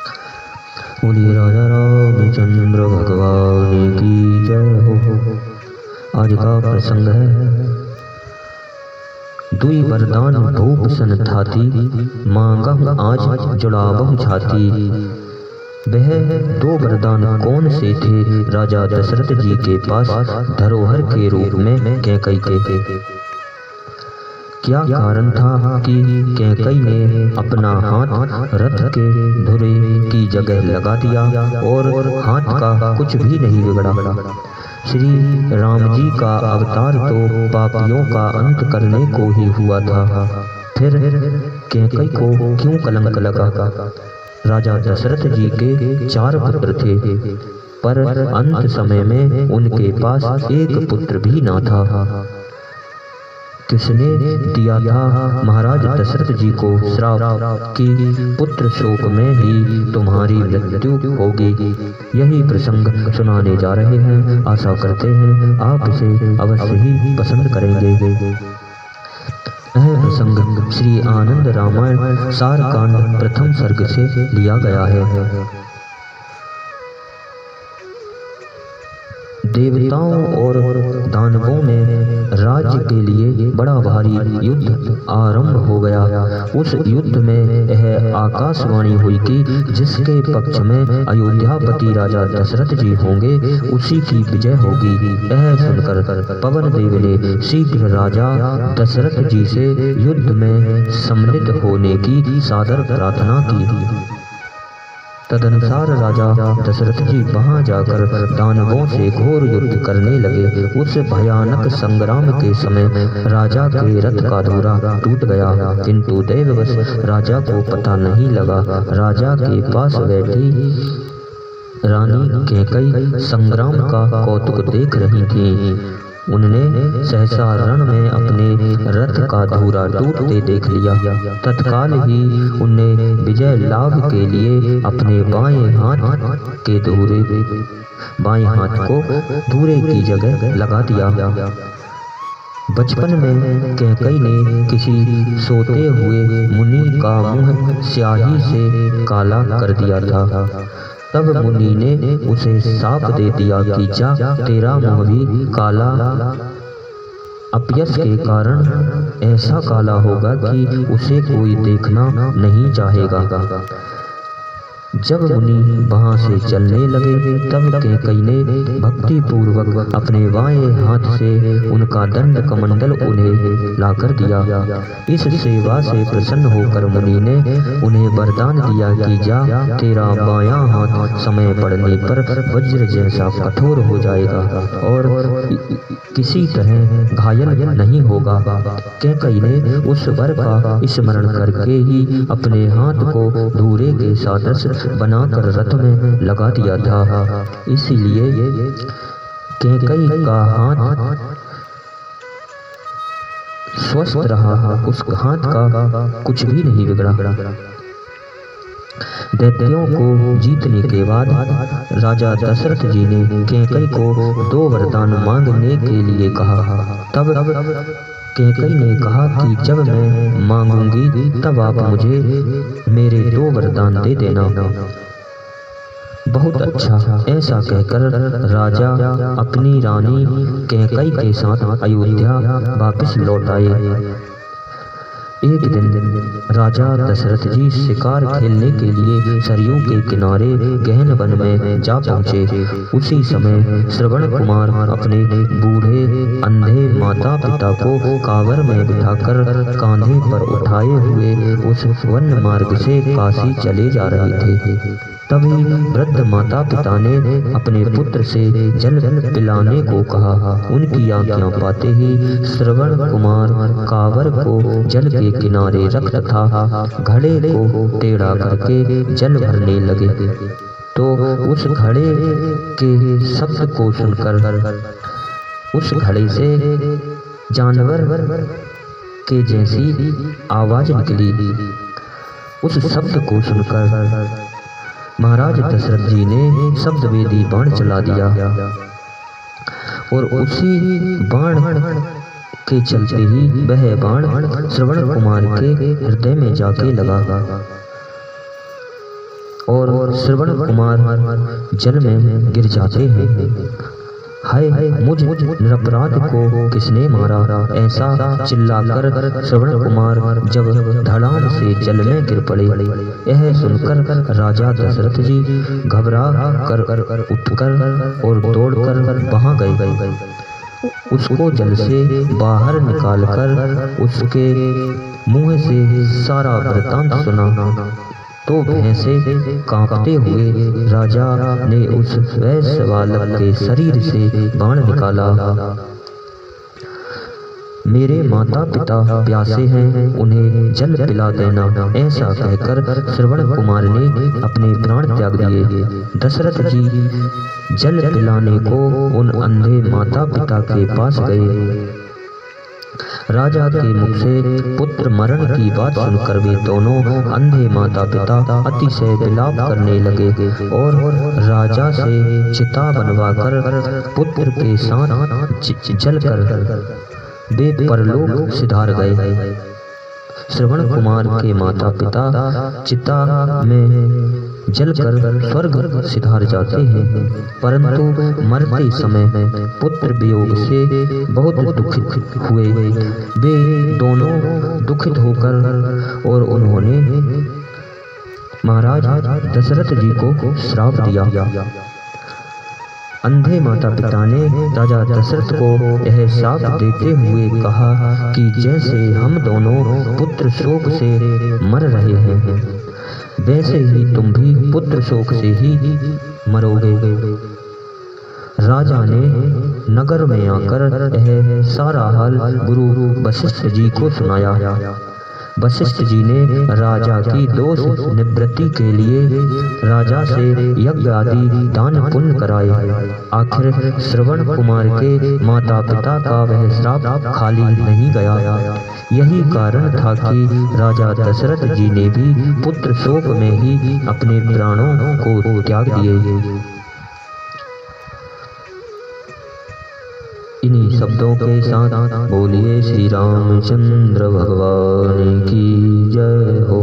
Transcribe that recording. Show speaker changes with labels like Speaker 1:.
Speaker 1: बोलिए राजा रामचंद्र भगवान की जय हो। आज का प्रसंग है दुई वरदान भूप सन थाती, मांगम आज जुड़ावम छाती। वह दो वरदान कौन से थे राजा दशरथ जी के पास धरोहर के रूप में कैकई के? क्या कारण था कि कैकई ने अपना हाथ रथ के धुरे की जगह लगा दिया और हाथ का कुछ भी नहीं बिगड़ा? श्री राम जी का अवतार तो पापियों का अंत करने को ही हुआ था, फिर कैकई को क्यों कलंक लगा? राजा दशरथ जी के 4 पुत्र थे, पर अंत समय में उनके पास एक पुत्र भी ना था। किसने दिया था महाराज दशरथ जी को श्राप कि पुत्र शोक में ही तुम्हारी मृत्यु होगी? यही प्रसंग सुनाने जा रहे हैं। आशा करते हैं आप इसे अवश्य ही पसंद करेंगे। यह प्रसंग श्री आनंद रामायण सारकांड प्रथम सर्ग से लिया गया है। देवताओं और दानवों में राज्य के लिए बड़ा भारी युद्ध आरंभ हो गया। उस युद्ध में यह आकाशवाणी हुई कि जिसके पक्ष में अयोध्यापति राजा दशरथ जी होंगे उसी की विजय होगी। यह सुनकर पवन देव ने शीघ्र राजा दशरथ जी से युद्ध में सम्मिलित होने की सादर प्रार्थना की। तदनुसार राजा दशरथ जी वहां जाकर दानवों से घोर युद्ध करने लगे। उस भयानक संग्राम के समय राजा के रथ का धुरा टूट गया, किंतु दैववश राजा को पता नहीं लगा। राजा के पास बैठी रानी कैकई संग्राम का कौतुक देख रही थी। उनने सहसा रण में अपने रथ का धुरा टूटते देख लिया। तत्काल ही उनने विजय लाभ के लिए अपने बाएं हाथ को धुरे की जगह लगा दिया। बचपन में कैकई ने किसी सोते हुए मुनि का मुंह स्याही से काला कर दिया था। तब मुनि ने उसे शाप दे दिया कि जा तेरा मुंह भी काला अपयश के कारण ऐसा काला होगा कि उसे कोई देखना नहीं चाहेगा। जब मुनि वहां से चलने लगे तब कैकई ने भक्ति पूर्वक अपने बाएं हाथ से उनका दंड कमंडल उन्हें लाकर दिया। इस सेवा से प्रसन्न होकर मुनि ने उन्हें वरदान दिया कि जा तेरा बायां हाथ समय पड़ने पर वज्र जैसा कठोर हो जाएगा और किसी तरह घायल नहीं होगा। कैकई ने उस वर का स्मरण करके ही अपने हाथ को धूरे के सादृश बनाकर रथ में लगा दिया था। इसलिए कैकई का हाथ स्वस्थ रहा, उस हाथ का कुछ भी नहीं बिगड़ा। दैत्यों को जीतने के बाद राजा दशरथ जी ने कैकई को 2 वरदान मांगने के लिए कहा। तब कैकई ने कहा कि जब मैं मांगूंगी तब आप मुझे मेरे 2 वरदान दे देना। बहुत अच्छा, ऐसा कहकर राजा अपनी रानी कैकई के साथ अयोध्या वापस लौट आए। एक दिन राजा दशरथ जी शिकार खेलने के लिए सरयू के किनारे गहन वन में जा पहुँचे। उसी समय श्रवण कुमार अपने बूढ़े अंधे माता पिता को कांवर में बिठाकर कांधे पर उठाए हुए उस वन मार्ग से काशी चले जा रहे थे। तभी वृद्ध माता पिता ने अपने पुत्र से जल पिलाने को कहा। उनकी आज्ञा पाते ही श्रवण कुमार कांवर को जल के किनारे रख तथा घड़े को टेढ़ा करके जल भरने लगे। तो उस घड़े के शब्द को सुनकर उस घड़े से जानवर के जैसी आवाज निकली। उस शब्द को सुनकर महाराज दशरथ जी ने शब्दवेदी बाण चला दिया और उसी बाण के चलते ही वह बाण श्रवण कुमार के हृदय में जाके लगा। और श्रवण कुमार जल में गिर जाते हैं। हाय मुझ निरपराध को किसने मारा, ऐसा चिल्लाकर श्रवण कुमार जब धड़ाम से जल में गिर पड़े। यह सुनकर राजा दशरथ जी घबरा कर उठकर और दौड़कर वहां गए। उसको जल से बाहर निकालकर उसके मुंह से सारा वृत्तांत सुना तो भैंसे कांपते हुए राजा ने उस वैश्य बालक के शरीर से बाण निकाला। मेरे माता पिता प्यासे हैं, उन्हें जल पिला देना, ऐसा कहकर श्रवण कुमार ने अपने प्राण त्याग दिए। दशरथ जी जल पिलाने को उन अंधे माता पिता के पास गए। राजा के मुख से पुत्र मरण की बात सुनकर वे दोनों अंधे माता पिता अतिशय विलाप करने लगे और राजा से चिता बनवाकर पुत्र के साथ जलकर वे परलोक सिधार गए। श्रवण कुमार के माता पिता चिता में जलकर स्वर्ग सिधार जाते हैं, परंतु मरते समय पुत्र वियोग से बहुत दुखित हुए। वे दोनों दुखित होकर और उन्होंने महाराज दशरथ जी को श्राप दिया। अंधे माता पिता ने राजा दशरथ को यह शाप देते हुए कहा कि जैसे हम दोनों पुत्र शोक से मर रहे हैं, वैसे ही तुम भी पुत्र शोक से ही मरोगे। राजा ने नगर में आकर यह सारा हाल गुरु वशिष्ठ जी को सुनाया। वशिष्ठ जी ने राजा की दोष निवृत्ति के लिए राजा से यज्ञ आदि दान पुण्य कराए। आखिर श्रवण कुमार के माता पिता का वह श्राप खाली नहीं गया। यही कारण था कि राजा दशरथ जी ने भी पुत्र शोक में ही अपने प्राणों को त्याग दिए। इन्हीं शब्दों के साथ बोलिए श्री रामचंद्र भगवान की जय हो।